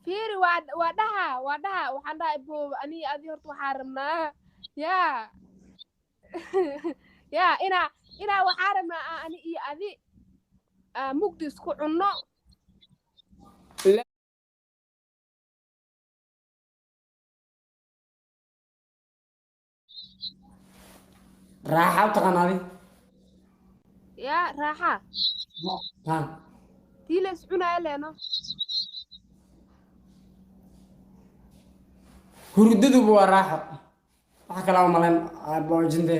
fiiri waa dhaha waxaan dhahay boob aniga adi horta waxaa rabnaa yaa yaa inaa waxaa rabnaa ani iyo adi mugdi isku cunno raaxa u taqaanaadi yaa raaxa ha tii la is cunaayo leeno hurdaduba waa raaxo waxa kala malan boojinde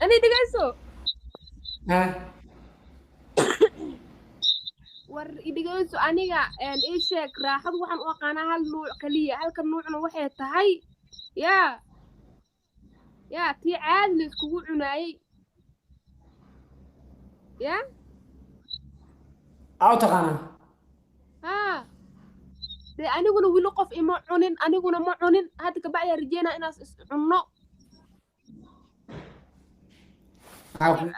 ani dhigayso ha war idhigayso aniga ii sheeg raaxadu waxaan u aqaanaa hal nuuc kaliya halka nuucna waxay tahay yaa tii caadi la iskugu cunaayey yaa u taqaanaa haa dee aniguna wili qof ima cunin aniguna ma cunin hadda kabacdi rajeynaa inaas is cunno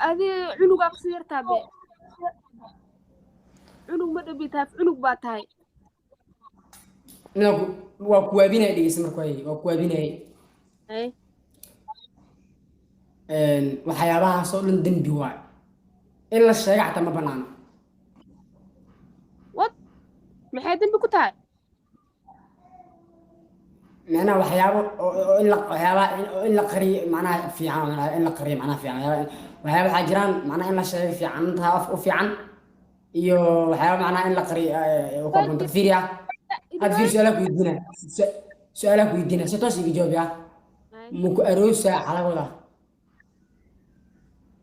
adi cunugaa kasi yartaa be cunug ma dhabitaaf cunug baa tahay waa kuwaabinaya dhegeysa marka waa kuwaabinaya waxyaabahaas oo dhan dembi waay in la sheega xataa ma banaano wad maxay dembi ku tahay macnaha waxyaabo oo in la qariyo macnaha fiican in la qariyo macnaha fiican waxyaabo waxaa jiraan macnaha in la sheego fiican tahay af u fiican iyo waxyaabo macnaha in la qariyo oo ka bunta fiiriya had fiir su'aalaha ku weydiina si toos iga jawaab yaa muku aroosa xalagooda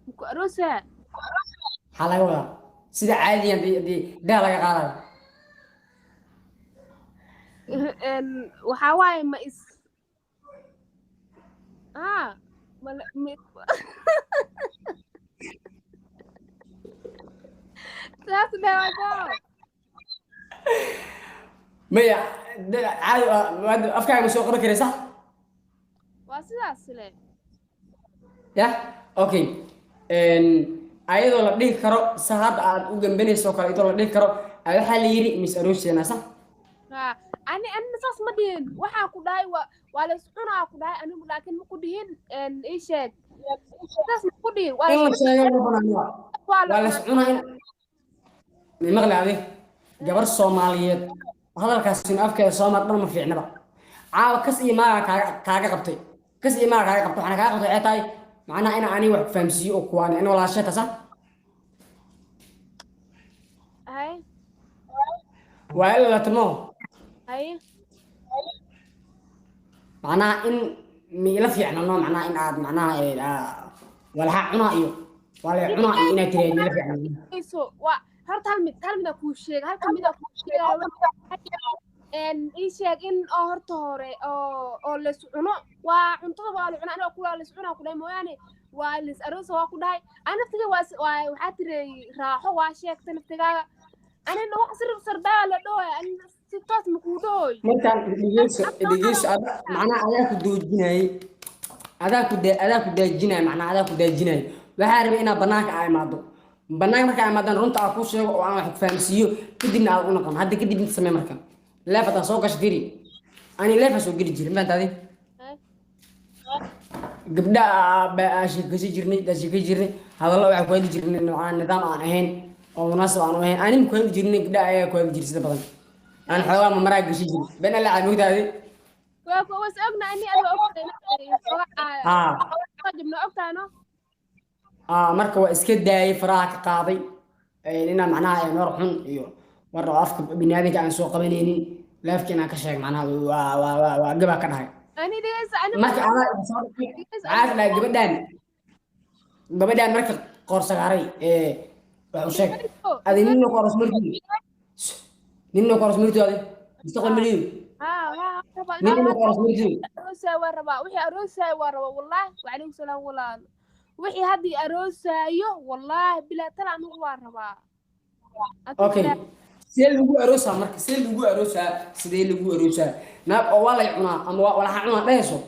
muku aroosa xalagooda sida caadiyan hadii daa laga qaadayo waxaa waaye ma is saas dhawaado maya caadi afkaaga soo qaban karaysa waa sidaas le ya okay ayadoo la dhihi karo sa hadda aad u gambanayso kale iyadoo la dhihi karo waxaa la yiri mis arooseena sax ani saas ma dhihin waxaa ku dhahay waa la iscunaa ku dhahay anigu laakiin ma ku dhihin ii sheeg saas ma ku dhihin in la sheego ma banaan waa la iscunaa in maqli adi gabar Soomaaliyeed hadalkaasina afkeeda Soomaal dhan ma fiicnaba caawa kas iyo maaga kaaga qabtay waxaan kaaga qabtay ay tahay macnaha in aan wax fahamsiyo oo kuwaan in wala sheeta sax hay waa la tamo hay macnaha in miila fiicnano macnaha in aad macnaha wala cuna iyo wala cuna iyo inaad tireen miila fiicnano horta hal mid ku sheeg halka mid ku sheeg ii sheeg in horta hore oo la cuno waa cuntada waa la cunaa aniga kula la cunaa ku dhahay mooyaane waa la aroosa waa ku dhahay anaftiga waxaa tiray raaxo waa sheegtay naftigaaga anina wax sardaa la dhooy anina si toos ma ku dhooy markaan dhigeyso macnaha ayaa ku doojinay adaa ku daajinay macnaha adaa ku daajinay waxaa rabay inaad banaanka ay imaado banaanka marka ay imaadaan runta aan ku sheego oo aan wax ku fahamsiiyo kadibna aad u noqon hadda kadib inta samee markan leefata soo gash firi ani leefa soo geli jirin maanta gabdha baashi kasi jirnay hadallo waxa ku heli jirnay nidaam aan ahayn oo munaasab aan ahayn ani ku heli jirnay gabdha ayaa ku heli jirnay sida badan aan xoogaa ma maraa gashi jirin been alla aan ogtahay waa was ogna ani aad ogtahay jibna ogtaano marka waa iska daayay faraha ka qaaday ina macnaha noor xun iyo warra afka binaadinka aan soo qabanaynin laafkiina ka sheeg macnaha waa gaba ka dhahay ani dhigaysa ani marka ana gabadhan marka qoor sagaaray wuxuu sheeg adi ninno qoros markii adi mustaqbal maliyo ninno qoros markii aroosa waa raba wallahi wa alaykum salaam walaal wixii hadii aroosayo wallahi bila tala anigu waa rabaa okay sidee lagu aroosaa naag oo waa la cunaa ama wala cunaa dhayso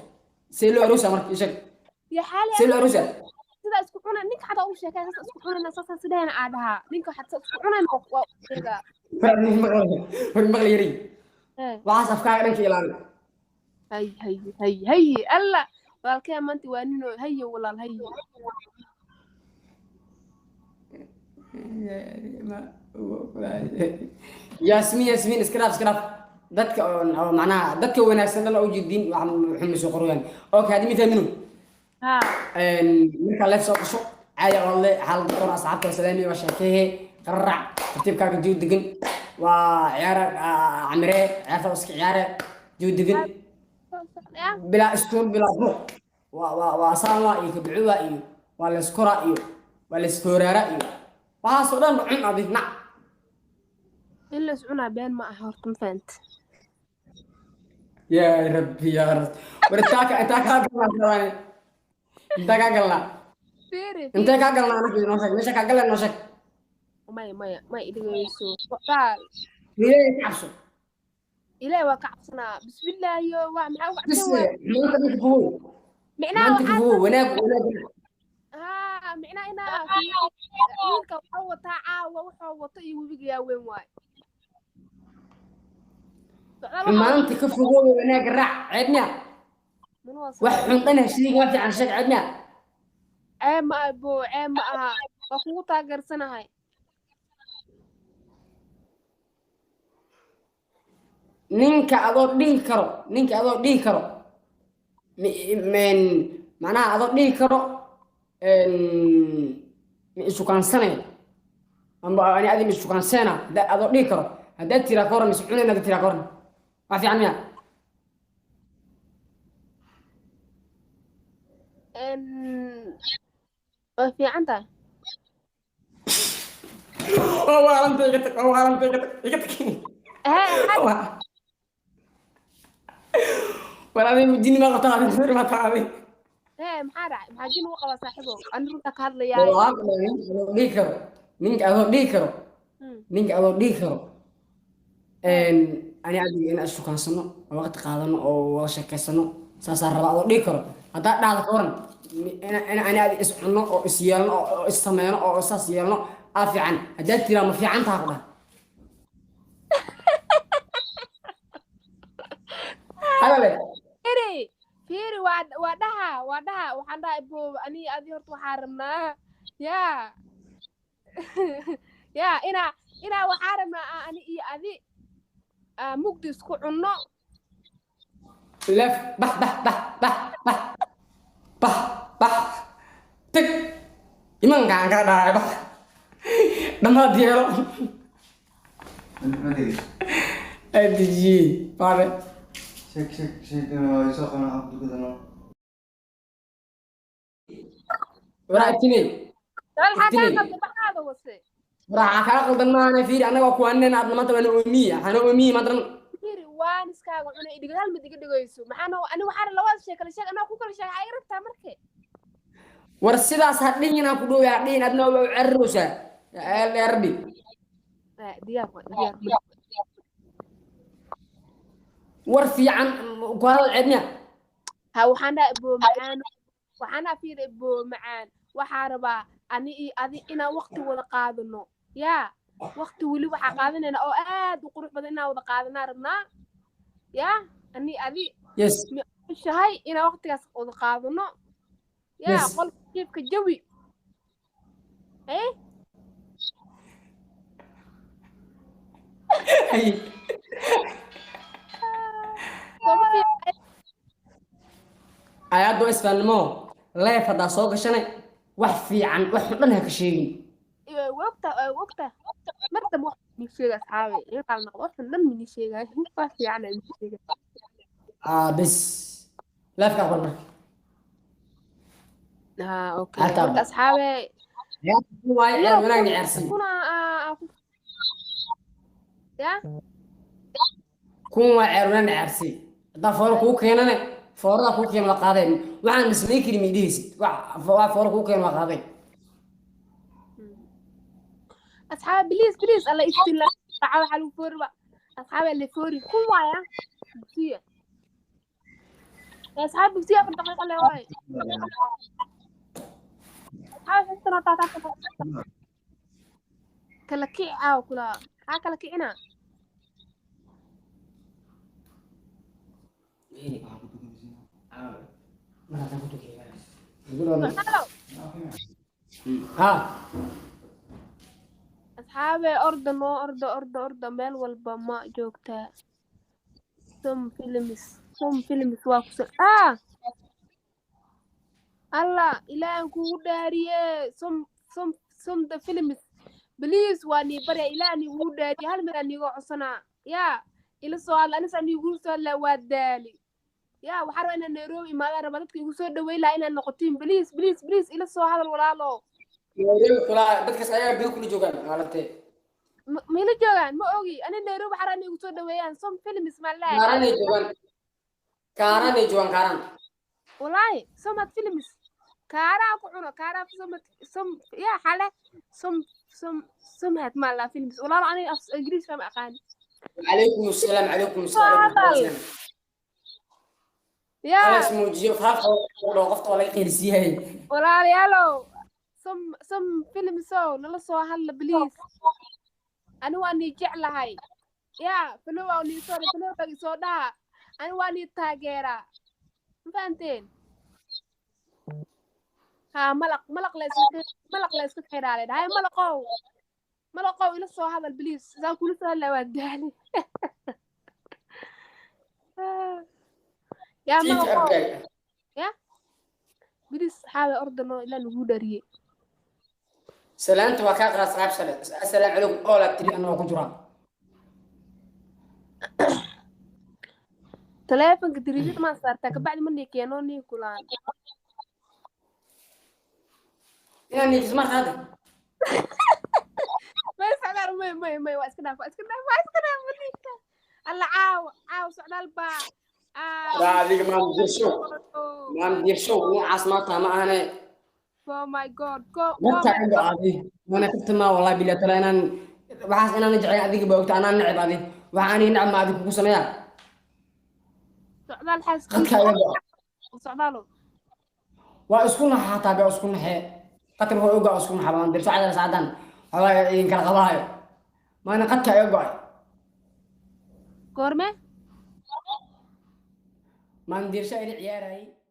sidee loo aroosaa marka ishag ya xaali sidee loo aroosaa sida isku cunay ninka xataa uu sheekay sida isku cunayna sasa sidayna aadaha ninka xataa isku cunayna waa sheega maqal yari ee waxaas afkaaga dhanka ilaali hay alla walaalkay maanta waa nino hayo walaal hayo yasmin iskaraaf dadka oo macnaha dadka wanaagsan dhan oo jeedin waxaan xumiso qorayaan okay hadii mid minu ha marka la soo qasho caadi oo le xal doon asxaabta salaami wa sheekay qarrac tartiibkaaga joog degan waa ciyaar amire ciyaarta iska ciyaare joog degan bila iskool bila buuq waa saama iyo kabcuwa iyo waa la iskora iyo waa la iskoorara iyo waxaas oo dhan cun adina إلا سعونا بين ما أهرتم فانت يا ربي يا رب ورتاك انت كاغلا انت كاغلا فيري انت كاغلا انا في نوشك مش كاغلا نوشك ما يدري يسوع قال ليه تعبسو إلى وكعبسنا بسم الله يو وعم بس ما انت تفوق ما معناه انت تفوق وناك معناه إنا في ويلك وحوة تعاوى وحوة طي وبيجي يا وين واي ما انت كفوق وناك الرع عدنا وحنطنا شيء ما في عن شك عدنا عام أبو عام وقوطة قرصنا هاي ninka adoo dhihi karo men macnaha adoo dhihi karo isu kaansanay amba ani adin isu kaansana adoo dhihi karo haddaad tiraa ka waran isu cunayna tiraa ka waran waa fiican miya في عندها ولا مديني ما قطعت الفيلم ما تعبي محاجين وقوا صاحبه أنا رنتك هذا يا نينك أدو ديكرو أنا أدري إن أشوف كان سنة وقت قادم أو شك سنة سأصير ربع أدو ديكرو هذا هذا كورن أنا أدري إسحنا أو إسيالنا أو إستمعنا أو إساسيالنا أفي عن هذا ترى ما في عن تاخده هذا ليه فيري وادها وحنا ابو اني ادي هرت وحارمنا يا يا انا وحارمنا اني اي ادي مقدس كو عنو لف بح تك يمن كان كدا بح دما ديالو ادجي بار شك يسوقنا عبد كذا ورأتني هذا وصي راح أقول ما أنا فيري أنا وأكواننا أبنا ما تبغى أمي ما ترى فيري وانس كا وأنا إدي قال مدي كده جويسو معنا أنا وحار لواز شكل أنا أكو كل شيء عيرت تمركه ورسيدا ساتني أنا كدو يعدين أدنى وعروسة يا ربي دياب ورفي عن قال عدنا ها وحنا أبو معان وحنا في أبو معان وحاربا أني أذي إنا وقت ولا قادنو يا وقت ولي وحا قادنا أنا أو وقروح بدنا ولا قادنا ربنا يا أني أذي يس الشهاي إنا وقت ولا قادنو يا قل كيف كجوي إيه ayaad isfaalmo leef hada soo gashanay wax fiican wax dhan ha ka sheegin وقتها مرتب وقت من شيء أصحابي يطلع نقطة لم من شيء هو في عنا من شيء بس leef ka qorna أوكي وقت أصحابي يا واي يا wanaag ciyaarsi يا kun waa ceerwan ciyaarsi hada foor ku keenana foorada ku keen la qaadeen waxaan ismay kiri midhiisid waa foor ku keen la qaadeen أصحاب بليز الله يستر تعال حلو فوربا أصحاب اللي فوري كم وايا بسيا أصحاب بسيا في الدقيقة اللي هاي حاول حتى تعرف كلا كيعة وكلا كلا كيعنا هلو ها أصحابي أرض ميل والبا ما جوكتا سم فيلمس واكسر الله إلهي كو داريه سم ده فيلمس بليز واني بري إلهي كو داري هل من أني عصنا يا إلى السؤال أنا سأني يقول سؤال لا ودالي يا وحرو إن نيروبي ما أنا بدك يقول سؤال دوي لا إن النقطين بليز إلى السؤال ولا لا نيروبي كلا dadka saya bil kula joogan maalatay ميلو جوان ما أوجي أنا نيروبي حرو إني يقول سؤال دوي أنا سم فيلمس ما لا kaarane joogan kaaran والله سمت فيلمس كارا كعنا كارا سم يا حالة سمهت مالا فيلمس والله أنا إنجليز فما أقاني عليكم السلام يا أنا اسمه جيو فراف لو قفت ولا قيرسيه والله يالو سم فيلم سو نلا سو هلا بليز أنا واني جعل هاي يا فلو واني صار فلو تاجي صودا أنا واني تاجرة فهمتين ها ملق ليس خير عليه هاي ملقوا إلى الصو هذا البليز زي كل سؤال لا وداني يا ملقوا يا بليز حاول أرضنا إلى الهودرية سلامت وكاك راس غاب سلام السلام عليكم أولا تري أنا وكجرا تلافن كتريجت ما صارتك بعد مني كيانوني كلان يعني تسمع هذا ما يسعدار ما واسكنا منيك الله عاو سعدال با لا ديك ما ندير شو عاصمتها ما أنا oh my god متى عنده عادي وأنا كنت ما والله بالله ترى أنا بحس أنا نجعل هذيك بوقت أنا نلعب هذه وعاني نلعب مع هذيك بوسمية سعدال حس سعدالو وأسكن حتى بأسكن حي قتل هو يوقع أسكن حبان درس على سعدان هو ينكر غباي ما أنا قد يوقع كورمه ما ندير شيء عياري